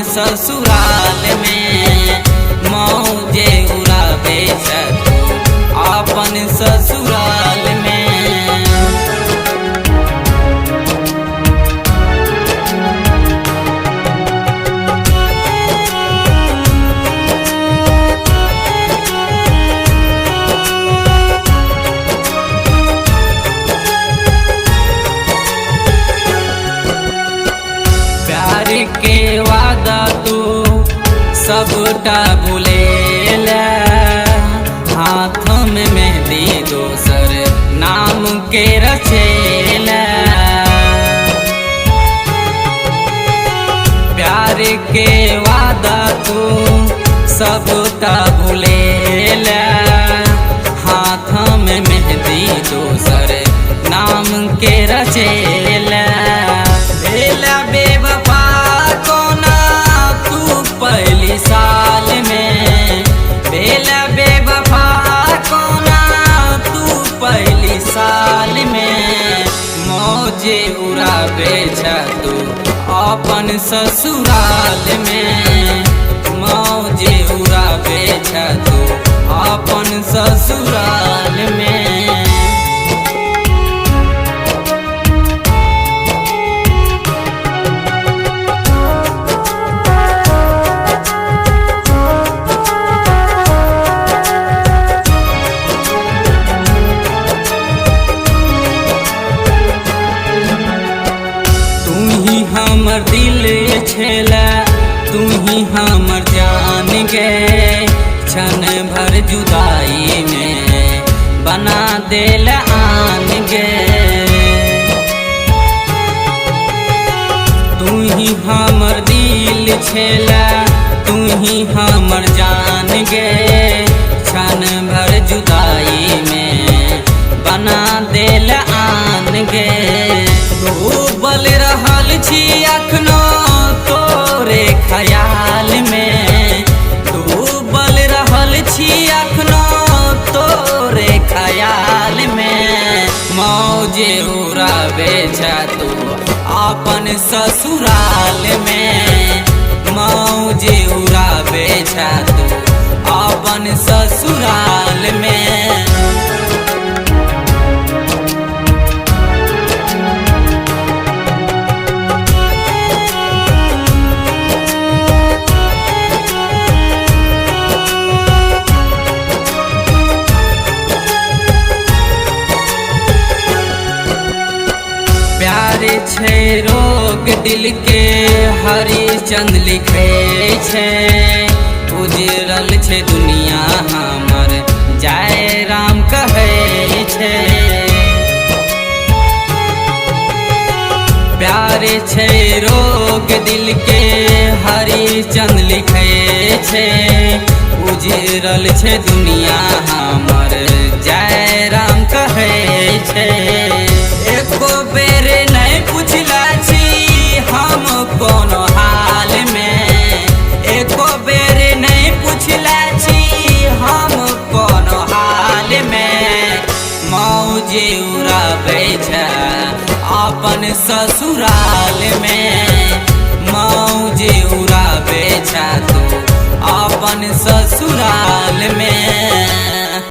ससुराल में मौजे उड़ावे तू अपन ससुराल में। प्यार के वादा तू सबटा भूलेला, हाथ में मेहंदी दोसर नाम के रचेला। प्यार के वादा तू सबटा भूलेला, हाथ में मेहंदी दोसर नाम के रचेला। भेला बेवफा कोना तू पहली साल में, भेला बेवफा कोना तू पहली साल में। मौजे उड़ावे तू अपन ससुराल में, मौजे उड़ावे तू अपन ससुराल में। हमर दिल छेला तू ही हमर जान गे, क्षण भर जुदाई में बना देल आन गे। तू ही हमर दिल छेला तू ही हमर जान गे, क्षण भर जुदाई में बना देल आन गे। डूबल रहल छी अखनो तोरे ख्याल में, डूबल रहल छी अखनो तोरे ख्याल में। मौजे उड़ावे तू अपन ससुराल में, मौजे उड़ावे तू अपन ससुराल में। प्यार छे रोग दिल के हरिचंद लिखे छे, उजरल छे दुनिया हमर जय राम कहे छे। प्यार छे रोग दिल के हरिचंद लिखे छे, उजरल छे दुनिया हमर जय राम कहे छे। एको बेर नहीं पूछला छी हम कोनो हाल में, एको बेर नहीं पूछला छी हम कोनो हाल में। मौजे उड़ावे अपन ससुराल में, मौजे उड़ावे तू अपन